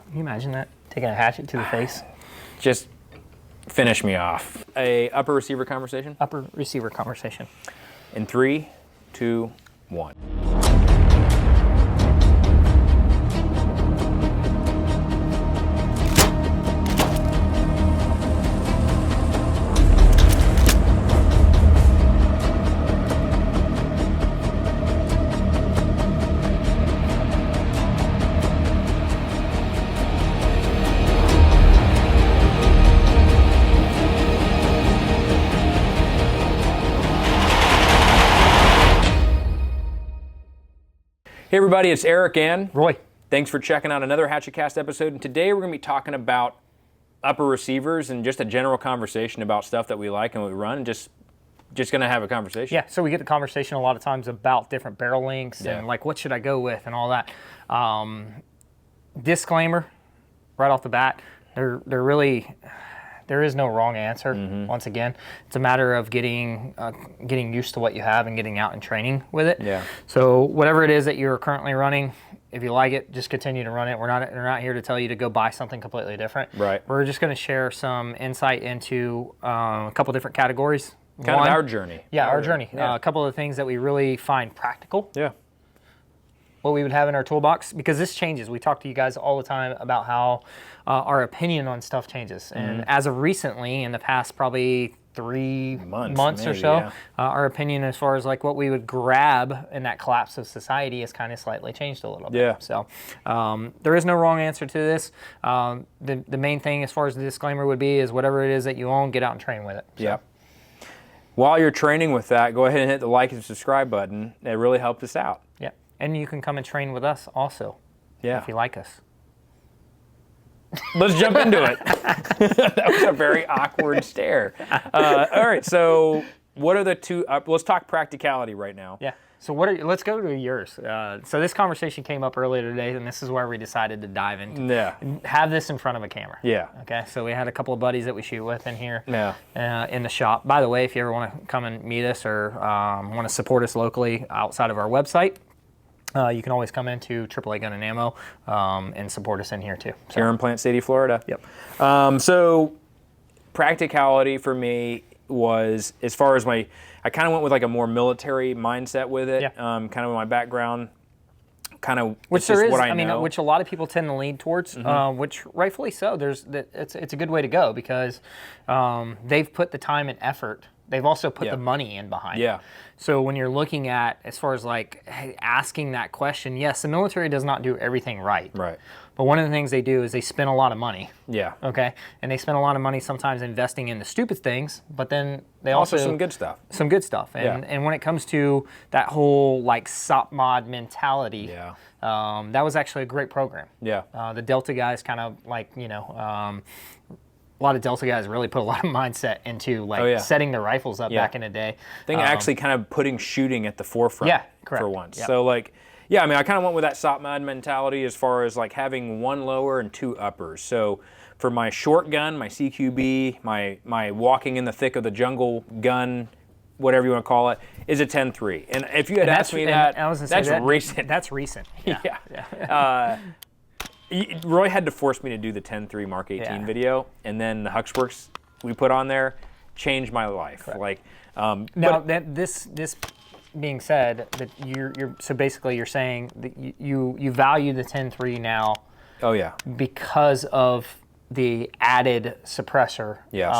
Can you imagine that? Taking a hatchet to the face? Just finish me off. A upper receiver conversation? Upper receiver conversation. In 3, 2, 1. Hey everybody, it's Eric and Roy. Thanks for checking out another HatchetCast episode. And today we're going to be talking about upper receivers and just a general conversation about stuff that we like and we run. Just going to have a conversation. Yeah, so we get the conversation a lot of times about different barrel lengths and like what should I go with and all that. Disclaimer, right off the bat, there is no wrong answer. Once again, it's a matter of getting used to what you have and getting out and training with it. Yeah. So whatever it is that you're currently running, if you like it, just continue to run it. We're not here to tell you to go buy something completely different. Right. We're just going to share some insight into a couple different categories. Kind of our journey. Yeah, our journey. Yeah. A couple of things that we really find practical. Yeah. What we would have in our toolbox, because this changes. We talk to you guys all the time about how our opinion on stuff changes. And as of recently, in the past probably 3 months or so, our opinion as far as like what we would grab in that collapse of society has kind of slightly changed a little bit. Yeah. So there is no wrong answer to this. The main thing as far as the disclaimer would be is whatever it is that you own, get out and train with it. So. Yeah. While you're training with that, go ahead and hit the like and subscribe button. It really helps us out. Yeah. And you can come and train with us also. Yeah. If you like us. Let's jump into it. That was a very awkward stare. All right, so what are the two let's talk practicality right now. Yeah. So let's go to yours. So this conversation came up earlier today, and this is where we decided to dive into. Yeah. Have this in front of a camera. Yeah. Okay. So we had a couple of buddies that we shoot with in here. Yeah. In the shop. By the way, if you ever want to come and meet us or want to support us locally outside of our website, you can always come into AAA Gun and Ammo and support us in here too. So. Here in Plant City, Florida. Yep. So practicality for me was, as far as I kind of went with like a more military mindset with it. Yeah. Kind of my background, kind of which there is, what I I mean, know. which a lot of people tend to lean towards, which rightfully so. It's a good way to go because they've put the time and effort. They've also put the money in behind it. So when you're looking at, as far as like asking that question, yes, the military does not do everything right. Right. But one of the things they do is they spend a lot of money. Yeah. Okay. And they spend a lot of money sometimes investing in the stupid things, but then they also some good stuff. Some good stuff. And when it comes to that whole like SOP mod mentality, that was actually a great program. Yeah. The Delta guys kind of like, a lot of Delta guys really put a lot of mindset into like setting their rifles up back in the day. I think actually kind of putting shooting at the forefront for once. Yep. So like, yeah, I mean, I kind of went with that SOP mod mentality as far as like having one lower and two uppers. So for my short gun, my CQB, my walking in the thick of the jungle gun, whatever you want to call it, is a 10-3. And if you had asked me that, that's recent. That's recent. Yeah. Roy had to force me to do the 10-3 Mark 18 video, and then the Huxworks we put on there changed my life. Correct. Like now this being said, that you're so basically you're saying that you value the 10-3 now. Oh yeah. Because of the added suppressor. Yes.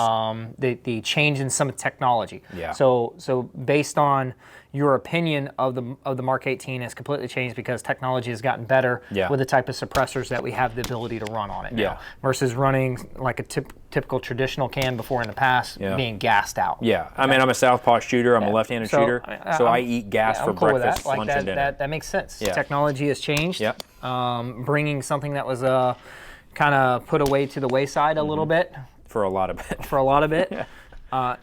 The change in some technology. Yeah. So based on your opinion of the Mark 18 has completely changed because technology has gotten better with the type of suppressors that we have the ability to run on it now, versus running like a typical traditional can before in the past being gassed out. Yeah, I mean, I'm a southpaw shooter. I'm a left-handed shooter, so I eat gas for cool breakfast, with that. lunch, and dinner. That makes sense. Yeah. Technology has changed. Yep. Bringing something that was kind of put away to the wayside a little bit. For a lot of it. For a lot of it.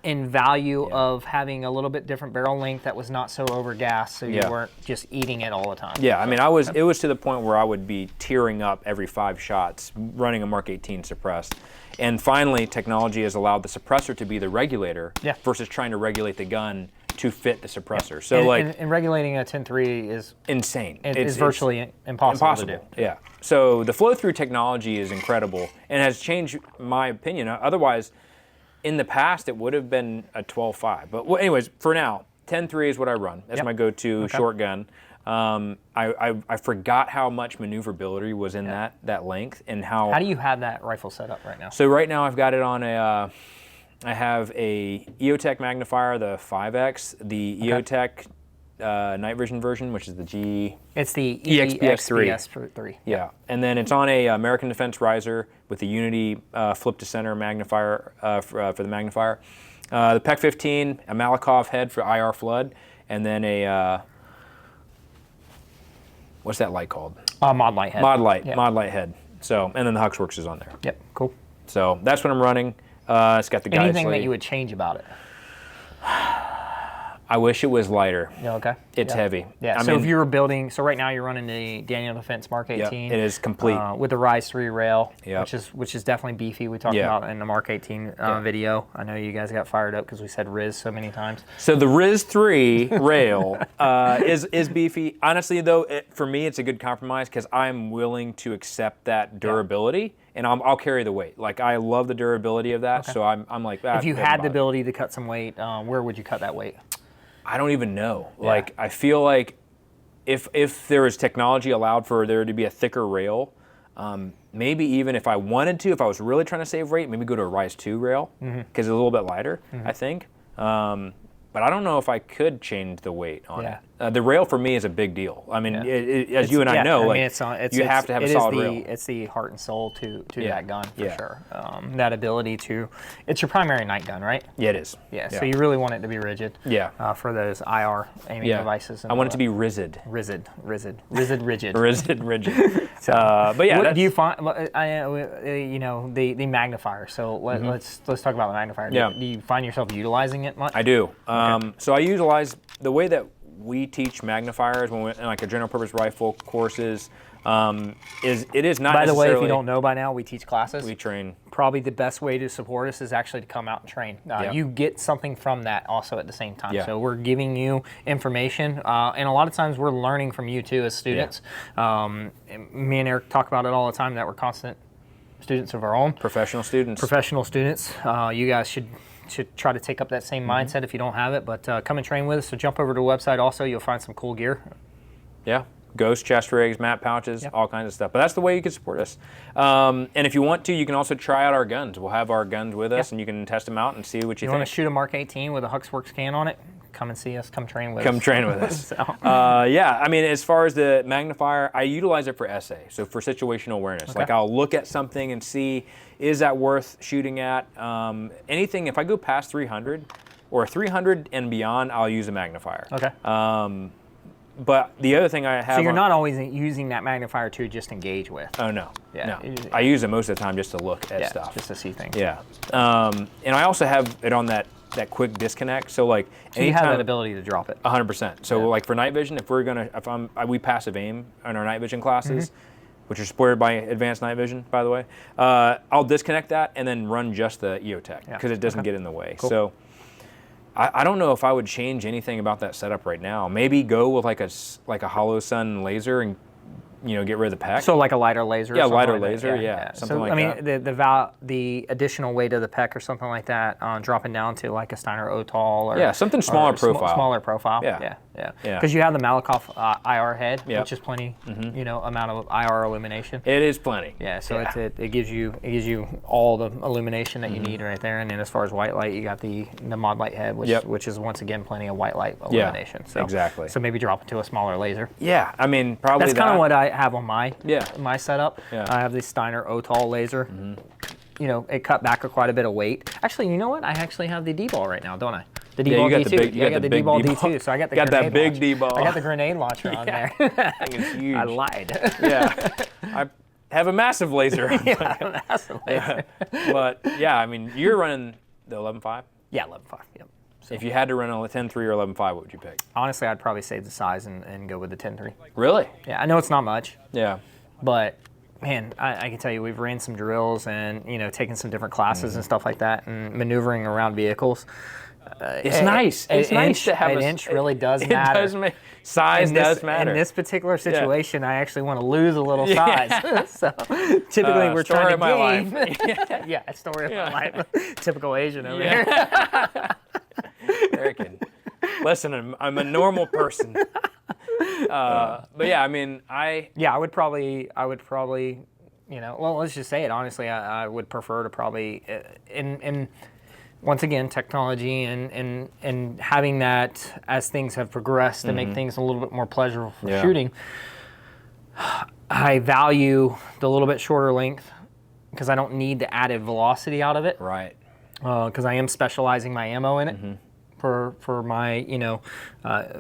In value of having a little bit different barrel length that was not so overgassed, so you weren't just eating it all the time. Yeah, I mean, it was to the point where I would be tearing up every 5 shots running a Mark 18 suppressed. And finally, technology has allowed the suppressor to be the regulator versus trying to regulate the gun to fit the suppressor. So and regulating a 10.3 is insane. It's virtually impossible to do. Yeah. So the flow-through technology is incredible and has changed my opinion. Otherwise, in the past, it would have been a 12.5. But anyways, for now, 10.3 is what I run. That's my go-to short gun. I forgot how much maneuverability was in that length and how. How do you have that rifle set up right now? So right now I've got it on a. I have a EOTech magnifier, the 5X, the EOTech night vision version, which is the G. It's the EXPS3. Yeah, and then it's on a American Defense riser with the Unity flip to center magnifier for the magnifier. The PEC 15, a Malakoff head for IR flood, and then a what's that light called? Mod light head. Mod light head. So, and then the Huxworks is on there. Yep, cool. So that's what I'm running. It's got the guide Anything sleeve. that you would change about it? I wish it was lighter. Yeah, okay. It's heavy. Yeah, so if you were building, so right now you're running the Daniel Defense Mark 18. It is complete. With the Rise 3 rail, Yep. which is definitely beefy. We talked about in the Mark 18 video. I know you guys got fired up because we said Riz so many times. So the Riz 3 rail is beefy. Honestly, though, for me, it's a good compromise because I'm willing to accept that durability. And I'll carry the weight. Like, I love the durability of that, so I'm like that. If you had the ability to cut some weight, where would you cut that weight? I don't even know. Yeah. Like, I feel like if there was technology allowed for there to be a thicker rail, maybe even if I wanted to, if I was really trying to save weight, maybe go to a Rise 2 rail because it's a little bit lighter, I think. But I don't know if I could change the weight on it. The rail for me is a big deal. I mean, as you and I know, like, you have to have a solid rail. It's the heart and soul to that gun for sure. That ability to, it's your primary night gun, right? Yeah, it is. Yeah, so you really want it to be rigid. Yeah. For those IR aiming devices. And I want it to be rizzed. Rigid. Rizzed, rigid. So, but yeah, what do you find? You know, the magnifier. So let's talk about the magnifier. Do you find yourself utilizing it much? I do. So I utilize the way that we teach magnifiers when we're in like a general purpose rifle courses. It is not. By the way, if you don't know by now, we teach classes. We train. Probably the best way to support us is actually to come out and train. You get something from that also at the same time. So we're giving you information, and a lot of times we're learning from you too as students. Me and Eric talk about it all the time that we're constant students of our own. Professional students. You guys should try to take up that same mindset if you don't have it, but come and train with us. So jump over to the website also. You'll find some cool gear. Yeah. Ghost chest rigs, map pouches, all kinds of stuff. But that's the way you can support us. And if you want to, you can also try out our guns. We'll have our guns with us, and you can test them out and see what you think. You want to shoot a Mark 18 with a Huxworks can on it? Come and see us. Come train with us. Come train with us. Yeah, I mean, as far as the magnifier, I utilize it for essay, so for situational awareness. Like, I'll look at something and see, is that worth shooting at? Anything, if I go past 300 or 300 and beyond, I'll use a magnifier. Okay. But the other thing I have... So you're not always using that magnifier to just engage with? Oh, no. Yeah. No. I use it most of the time just to look at stuff. Just to see things. Yeah. And I also have it on that quick disconnect. So, like, so you have that ability to drop it. 100%. So, like, for night vision, we passive aim in our night vision classes, which are supported by advanced night vision, by the way, I'll disconnect that and then run just the EOTech because it doesn't get in the way. Cool. So, I don't know if I would change anything about that setup right now. Maybe go with like a hollow sun laser and get rid of the PEC. So like a lighter laser. Yeah, lighter laser. Something like that. I mean, the additional weight of the PEC or something like that, dropping down to like a Steiner OTOL or something smaller profile. Smaller profile. Yeah. Because you have the Malakoff IR head, which is plenty. Amount of IR illumination. It is plenty. Yeah. So it gives you all the illumination that you need right there. And then as far as white light, you got the mod light head, which is once again plenty of white light illumination. Yeah. So, exactly. So maybe drop it to a smaller laser. Yeah. I mean, probably that's kind of what I have on my setup. Yeah. I have the Steiner OTOL laser. It cut back quite a bit of weight. Actually, you know what? I actually have the D-ball right now, don't I? The D-ball D2. I got the D-ball D2, so I got the grenade that big launcher. D-ball. I got the grenade launcher on there. That thing is huge. I lied. Yeah. I have a massive laser. A massive laser. But yeah, I mean, you're running the 11.5? Yeah, 11.5. Yep. So if you had to run a 10.3 or 11.5, what would you pick? Honestly, I'd probably save the size and go with the 10.3. Really? Yeah, I know it's not much. Yeah. But man, I can tell you, we've ran some drills and taken some different classes and stuff like that, and maneuvering around vehicles. It's nice. It's nice to have an inch really does matter. It does make, size does matter. In this particular situation, I actually want to lose a little size. So typically we're trying to gain. Yeah, story of my life. Typical Asian over here. Very good. Listen, I'm a normal person. But yeah, I mean, I would probably, well, let's just say it honestly. I would prefer to probably in once again, technology and having that as things have progressed to make things a little bit more pleasurable for shooting. I value the little bit shorter length because I don't need the added velocity out of it. Right. Because I am specializing my ammo in it. For my,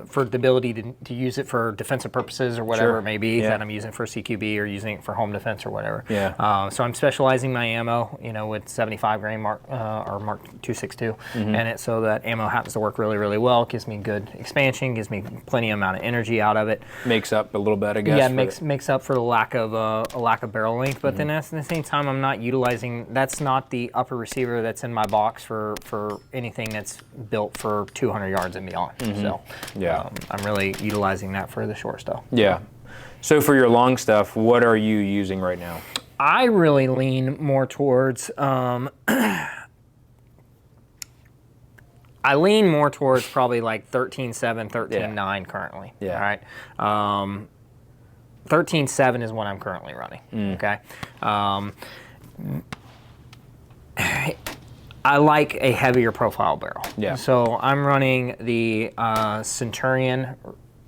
for the ability to use it for defensive purposes or whatever it may be, that I'm using for CQB or using it for home defense or whatever. Yeah. So I'm specializing my ammo, with 75 grain Mark 262 in it, so that ammo happens to work really, really well. It gives me good expansion, gives me plenty amount of energy out of it. Makes up a little bit, I guess. Yeah, makes up for the lack of barrel length. But then at the same time, I'm not utilizing. That's not the upper receiver that's in my box for anything that's built for 200 yards and beyond. So I'm really utilizing that for the short stuff. Yeah. So for your long stuff, what are you using right now? I really lean more towards I lean more towards probably like 13.7, 13.9 currently. Yeah. All right. 13.7 is what I'm currently running. Okay. I like a heavier profile barrel. Yeah. So I'm running the Centurion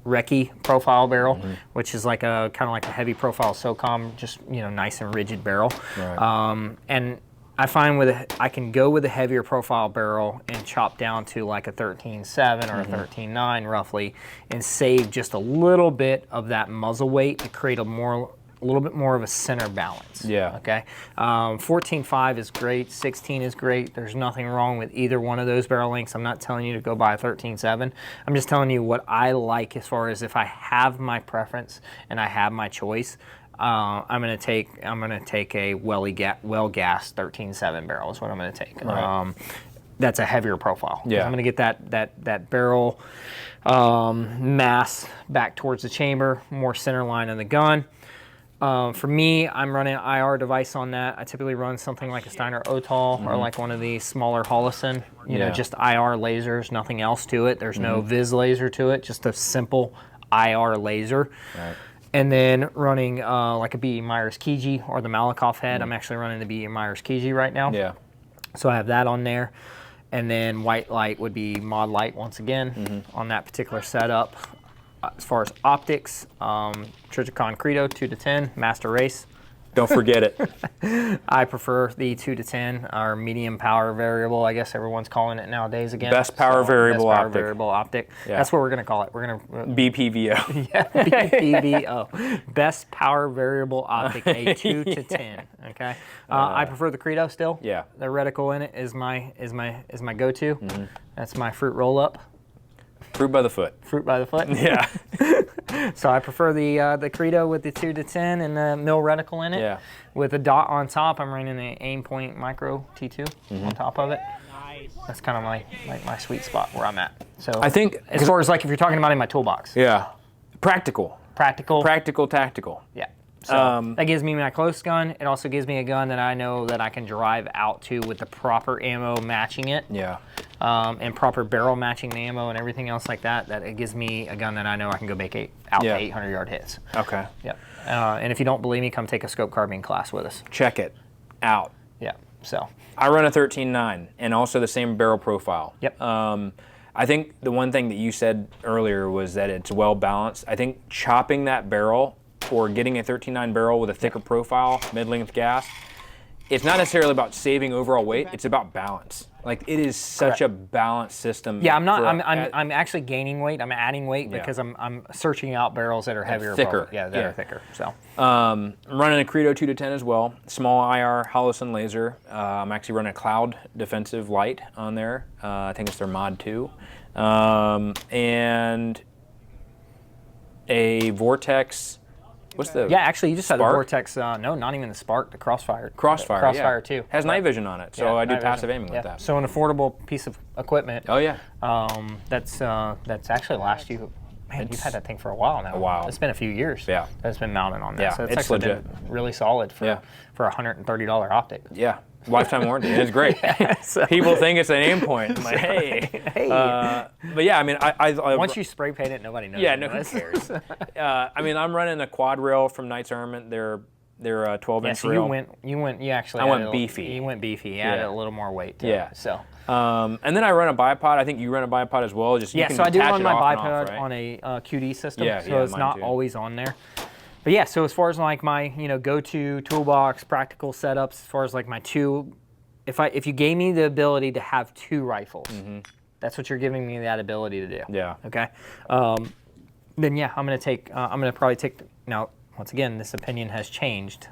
Recce profile barrel, which is like a kind of like a heavy profile SOCOM, just nice and rigid barrel. Right. And I find I can go with a heavier profile barrel and chop down to like a 13.7 or a 13.9 roughly, and save just a little bit of that muzzle weight to create a little bit more of a center balance. Yeah. Okay. 14.5 is great. 16 is great. There's nothing wrong with either one of those barrel lengths. I'm not telling you to go buy a 13.7. I'm just telling you what I like as far as if I have my preference and I have my choice. I'm gonna take a well-gassed 13.7 barrel is what I'm gonna take. Right. That's a heavier profile. Yeah. I'm gonna get that barrel mass back towards the chamber, more center line on the gun. For me, I'm running an IR device on that. I typically run something like a Steiner OTOL or like one of the smaller Holosun, just IR lasers, nothing else to it. There's no Viz laser to it, just a simple IR laser. Right. And then running like a B.E. Myers Kiji or the Malakoff head. I'm actually running the B.E. Myers Kiji right now. Yeah. So I have that on there. And then white light would be mod light once again on that particular setup. As far as optics, Trijicon Credo 2-10 Master Race. Don't forget it. I prefer the 2-10, our medium power variable. I guess everyone's calling it nowadays again. Best power variable best power optic. variable optic. Yeah. That's what we're going to call it. We're going to BPVO. Yeah, BPVO. Best power variable optic, a 2-10. Okay. I prefer the Credo still. Yeah. The reticle in it is my go-to. That's my fruit roll-up. Fruit by the foot. Fruit by the foot. Yeah. So I prefer the Credo with the 2-10 and the mill reticle in it. Yeah. With a dot on top, I'm running the Aim Point Micro T2 on top of it. That's kind of my sweet spot where I'm at. So I think as far as like if you're talking about in my toolbox. Yeah. Practical. Tactical. Yeah. So that gives me my close gun. It also gives me a gun that I know that I can drive out to with the proper ammo matching it. Yeah. And proper barrel matching the ammo and everything else like that. That it gives me a gun that I know I can go make out to 800 yard hits. Okay. Yep. And if you don't believe me, come take a scope carbine class with us. Check it out. Yeah. So I run a 13.9 and also the same barrel profile. Yep. I think the one thing that you said earlier was that it's well balanced. I think chopping that barrel or getting a 13.9 barrel with a thicker profile, mid-length gas, it's not necessarily about saving overall weight. It's about balance. Like it is such a balanced system. Yeah, I'm actually gaining weight. I'm adding weight because I'm searching out barrels that are heavier, thicker. That are thicker. So I'm running a Credo 2-10 as well. Small IR Holosun laser. I'm actually running a Cloud defensive light on there. I think it's their Mod 2, and a Vortex What's the? Yeah, actually, you just had the Spark? Vortex. No, not even the Spark. The Crossfire. Crossfire too. Has night vision on it, so I do night passive vision. aiming with that. So an affordable piece of equipment. Oh yeah. That's actually last you. Man, you've had that thing for a while now. A while. It's been a few years. Yeah. That's been mounted on that. Yeah, So it's it's actually legit. been really solid for a $130 optic. Yeah. Lifetime warranty. It's great. So- People think it's an aim point. I'm like, hey. Hey. But yeah, I mean, I Once you spray paint it, nobody knows. yeah, no, who cares? I mean, I'm running a quad rail from Knight's Ermine. They're a 12-inch So rail. you actually. I added went beefy. You went beefy. You added a little more weight. To Yeah. It, so. And then I run a bipod. I think you run a bipod as well. Just you can So I do detach run it my off and bipod off, right? on a QD system. Yeah, so yeah, it's mine not too. always on there. But yeah, so as far as like my go-to toolbox, practical setups, as far as like my two, if you gave me the ability to have two rifles, that's what you're giving me that ability to do. Yeah. Okay. Then yeah, I'm gonna probably take now. Once again, this opinion has changed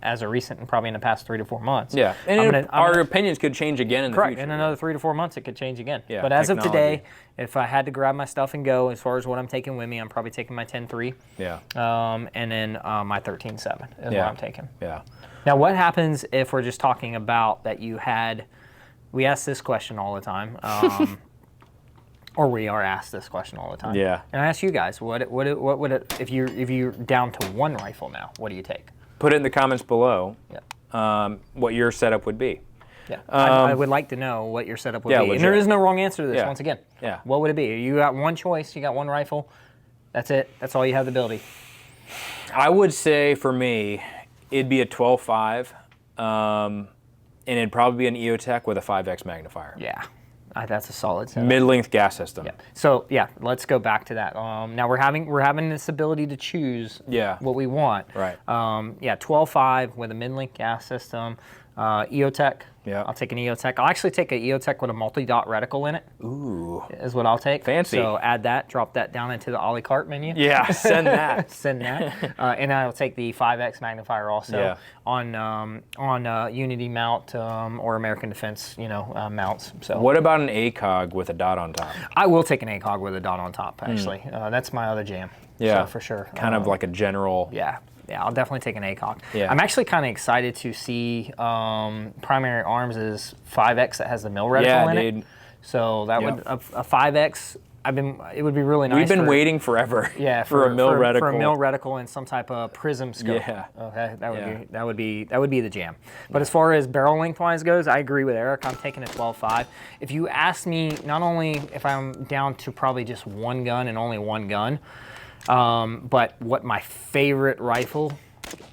as of recent and probably in the past 3 to 4 months. Yeah, and I'm our opinions could change again in the Correct. future. In another 3 to 4 months, it could change again. Yeah, but as of technology. today, if I had to grab my stuff and go, as far as what I'm taking with me, I'm probably taking my 10.3. Yeah. And then my 13.7 is what I'm taking. Yeah. Now, what happens if we're just talking about that you had? We ask this question all the time. Or we are asked this question all the time. Yeah. And I ask you guys, what would it if you're down to one rifle now? What do you take? Put it in the comments below. Yeah. What your setup would be. Yeah. I would like to know what your setup would be. legit. And there is no wrong answer to this. Yeah. Once again. Yeah. What would it be? You got one choice. You got one rifle. That's it. That's all you have the ability. I would say for me, it'd be a 12.5, and it'd probably be an EOTech with a 5X magnifier. Yeah. That's a solid setup. Mid-length gas system. Yeah. So yeah, let's go back to that. Now we're having this ability to choose what we want. Right. 12.5 with a mid-link gas system, EOTech. Yeah. I'll take an EOTech. I'll actually take an EOTech with a multi-dot reticle in it. Ooh. Is what I'll take. Fancy. So add that, drop that down into the Ollie cart menu. Yeah, send that. Send that. And I'll take the 5X magnifier also on Unity mount or American Defense, mounts. So What about an ACOG with a dot on top? I will take an ACOG with a dot on top. Actually, that's my other jam. Yeah, so for sure. Kind of like a general. Yeah, I'll definitely take an ACOG. Yeah. I'm actually kind of excited to see Primary Arms is 5X that has the mill reticle Yeah, in dude. it. So that would a 5X. It would be really nice. We've been waiting forever. For a mill reticle. For a mill reticle and some type of prism scope. Yeah. Okay, that would be the jam. But as far as barrel lengthwise goes, I agree with Eric. I'm taking a 12.5. If you ask me, not only if I'm down to probably just one gun and only one gun, but what my favorite rifle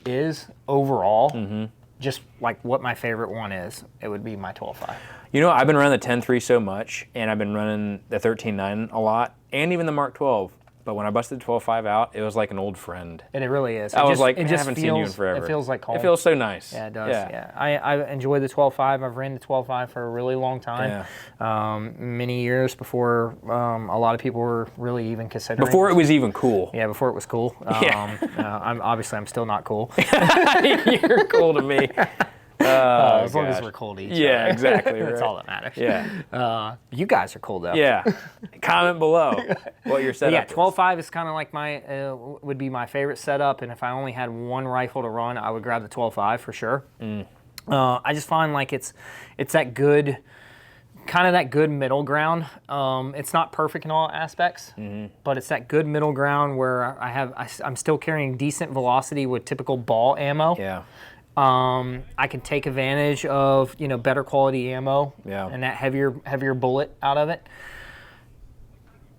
is overall, just like what my favorite one is, it would be my 12.5. I've been running the 10.3 so much, and I've been running the 13.9 a lot, and even the Mark 12. But when I busted 12.5 out, it was like an old friend. And it really is. I haven't seen you in forever. It feels like home. It feels so nice. Yeah, it does. Yeah. I enjoy the 12.5. I've ran the 12.5 for a really long time. Yeah. Many years before a lot of people were really even considering. Before it was even cool. Yeah, before it was cool. I'm still not cool. You're cool to me. As long as we're cool to each other. Yeah, exactly. That's right. all that matters. Yeah. You guys are cool though. Yeah. Comment below what your setup is. 12.5 is kind of like would be my favorite setup, and if I only had one rifle to run, I would grab the 12.5 for sure. I just find like it's that good, kind of that good middle ground. It's not perfect in all aspects, but it's that good middle ground where I'm still carrying decent velocity with typical ball ammo. Yeah. I can take advantage of better quality ammo and that heavier bullet out of it.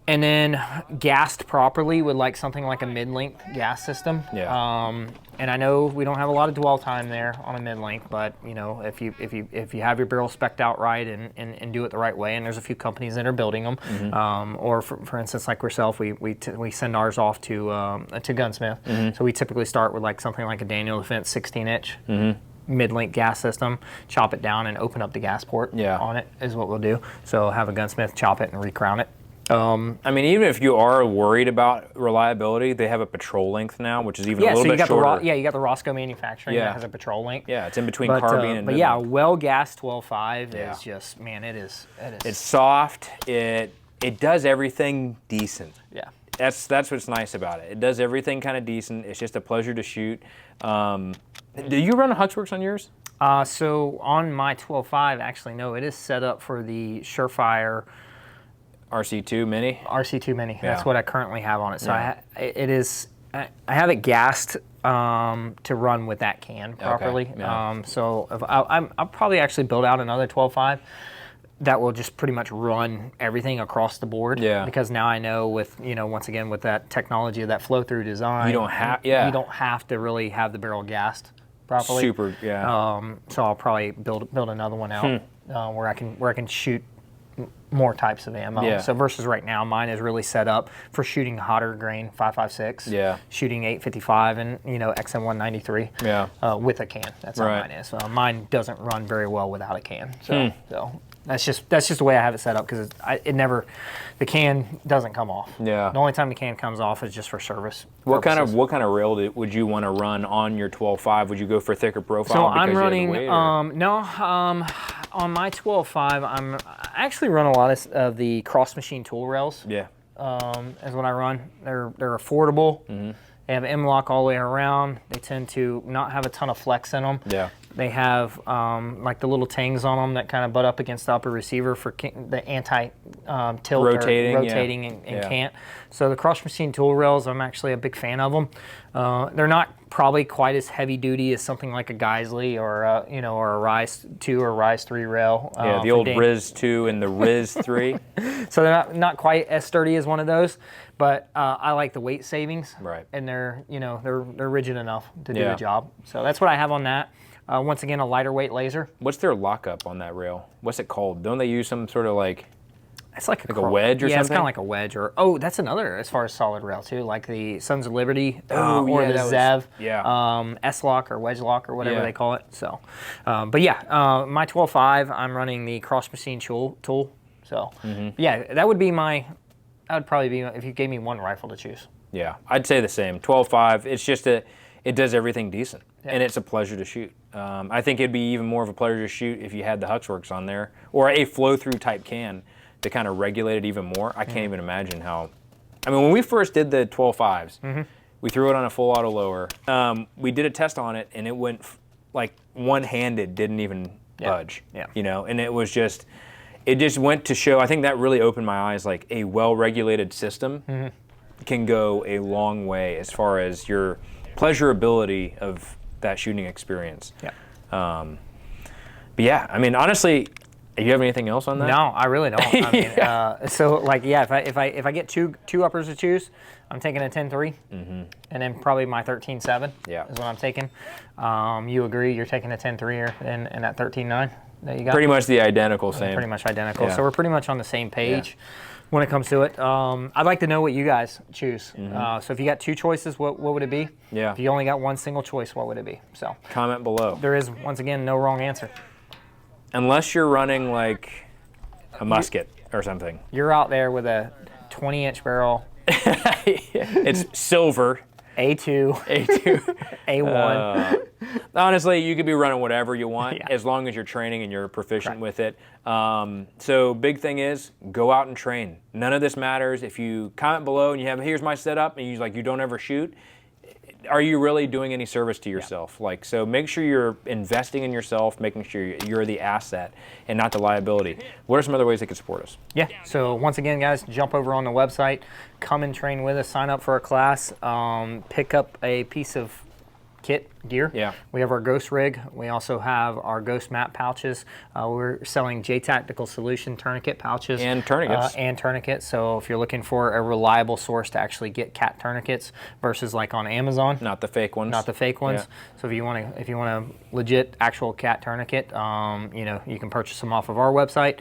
And then gassed properly with like something like a mid-length gas system. Yeah. And I know we don't have a lot of dwell time there on a mid-length, but if you have your barrel specced out right and do it the right way, and there's a few companies that are building them, or for instance like ourselves, we send ours off to Gunsmith. So we typically start with like something like a Daniel Defense 16-inch. Mid-length gas system, chop it down and open up the gas port on it is what we'll do. So have a gunsmith chop it and recrown it. I mean, even if you are worried about reliability, they have a patrol length now, which is even a little bit shorter. You got the Roscoe manufacturing that has a patrol length. Yeah, it's in between carbine and but yeah, a well-gassed 12.5 is just, man, it is. It's soft. It does everything decent. Yeah. That's what's nice about it. It does everything kind of decent. It's just a pleasure to shoot. Do you run a Huxworks on yours? So on my 12.5, actually, no, it is set up for the Surefire RC2 Mini? RC2 Mini. Yeah. That's what I currently have on it. So I have it gassed to run with that can properly. Okay. Yeah. So if I'll probably actually build out another 12.5 that will just pretty much run everything across the board. Yeah. Because now I know with, once again, with that technology of that flow-through design, You don't have to really have the barrel gassed properly. Super, yeah. So I'll probably build another one out where I can shoot more types of ammo. Yeah. So versus right now, mine is really set up for shooting hotter grain 5.56. Yeah. Shooting 8.55 and XM 193. Yeah. With a can. That's how Right. mine is. Mine doesn't run very well without a can. So that's just the way I have it set up because the can doesn't come off. Yeah. The only time the can comes off is just for service. What kind purposes. of rail would you want to run on your 12.5? Would you go for thicker profile? So because I'm you have the running, weight, or- on my 12.5, I actually run a lot of the Cross Machine tool rails. Yeah. Is what I run. They're affordable. They have M-lock all the way around. They tend to not have a ton of flex in them. Yeah. They have like the little tangs on them that kind of butt up against the upper receiver for the anti-tilt rotating and can't. So the Cross Machine tool rails, I'm actually a big fan of them. They're not probably quite as heavy duty as something like a Geisley or a Rise 2 or Rise 3 rail. Yeah, the old Riz 2 and the Riz 3. So they're not quite as sturdy as one of those, but I like the weight savings. Right. And they're rigid enough to do the job. So that's what I have on that. Once again, a lighter weight laser. What's their lockup on that rail? What's it called? Don't they use some sort of like It's like a wedge or yeah, something? it's kind of like a wedge. That's another as far as solid rail too, like the Sons of Liberty or the Zev, S-lock or wedge lock or whatever they call it. So, but yeah, my 12.5, I'm running the Cross Machine tool. So, yeah, that would probably be if you gave me one rifle to choose. Yeah, I'd say the same. 12.5. It's just it does everything decent, and it's a pleasure to shoot. I think it'd be even more of a pleasure to shoot if you had the Huxworks on there or a flow-through type can to kind of regulate it even more. I can't even imagine how. I mean, when we first did the 12.5s, we threw it on a full auto lower. We did a test on it, and it went like one-handed, didn't even budge. Yeah. And it was just. It just went to show. I think that really opened my eyes. Like a well-regulated system can go a long way as far as your pleasurability of that shooting experience. Yeah. But yeah, I mean, honestly, do you have anything else on that? No, I really don't. I mean, so like, yeah, if I get two uppers to choose, I'm taking a 10.3, and then probably my 13.7 is what I'm taking. You agree? You're taking a 10.3 and that 13.9 that you got? Pretty much the identical same. Pretty much identical. Yeah. So we're pretty much on the same page when it comes to it. I'd like to know what you guys choose. So if you got two choices, what would it be? Yeah. If you only got one single choice, what would it be? So comment below. there is, once again, no wrong answer. Unless you're running like a musket or something. You're out there with a 20-inch barrel. It's silver. A2. A1. Honestly, you could be running whatever you want as long as you're training and you're proficient with it. So big thing is go out and train. None of this matters. If you comment below and you have, here's my setup, and you don't ever shoot, are you really doing any service to yourself? So make sure you're investing in yourself, making sure you're the asset and not the liability. What are some other ways they can support us? Yeah, so once again, guys, jump over on the website, come and train with us, sign up for a class, pick up a piece of kit gear. Yeah. We have our Ghost rig. We also have our Ghost map pouches. We're selling J Tactical Solution tourniquet pouches. And tourniquets. So if you're looking for a reliable source to actually get cat tourniquets versus like on Amazon. Not the fake ones. Not the fake ones. Yeah. So if you want a legit actual cat tourniquet, you can purchase them off of our website.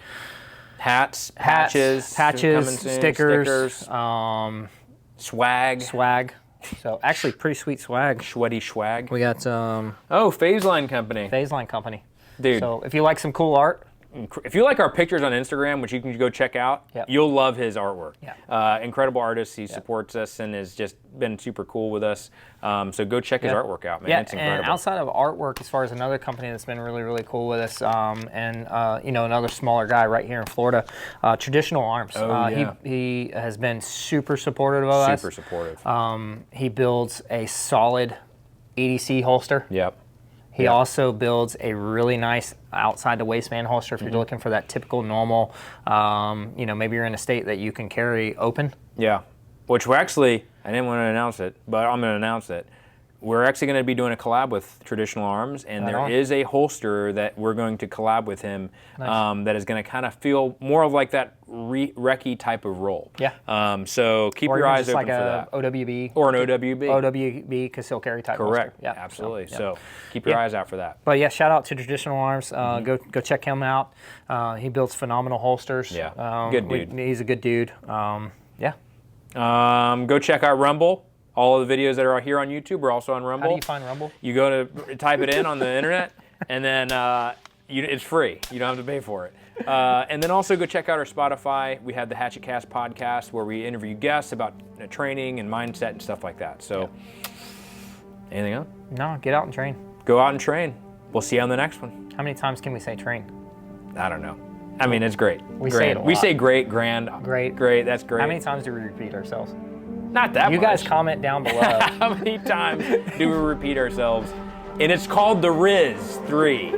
Hats, patches, stickers, swag. So actually pretty sweet swag. Sweaty swag. We got Phase Line Company. Phase Line Company. Dude. So if you like some cool art, if you like our pictures on Instagram, which you can go check out, you'll love his artwork. Incredible artist. He supports us and has just been super cool with us. So go check his artwork out, man. It's incredible. And outside of artwork, as far as another company that's been really, really cool with us, you know, another smaller guy right here in Florida, Traditional Arms. He has been super supportive of us. Super supportive. He builds a solid EDC holster. He also builds a really nice outside the waistband holster if you're looking for that typical normal, you know, maybe you're in a state that you can carry open. Which we're actually, I didn't want to announce it, but I'm going to announce it. We're actually going to be doing a collab with Traditional Arms, and there is a holster that we're going to collab with him that is going to kind of feel more of like that recce type of roll. So keep your eyes open for that. OWB. Or an OWB. OWB concealed carry type Correct. holster. Absolutely. So keep your eyes out for that. But yeah, shout out to Traditional Arms. Go check him out. He builds phenomenal holsters. Good dude. He's a good dude. Go check out Rumble. All of the videos that are here on YouTube are also on Rumble. How do you find Rumble? You go to type it in on the internet, and then it's free. You don't have to pay for it. And then also go check out our Spotify. We have the Hatchet Cast podcast where we interview guests about training and mindset and stuff like that. So, anything else? No, get out and train. Go out and train. We'll see you on the next one. How many times can we say train? I don't know. I mean, it's great. Say it a lot. We say great, grand. Great, that's great. How many times do we repeat ourselves? Not that much. You guys comment down below. How many times do we repeat ourselves? And it's called the Riz 3.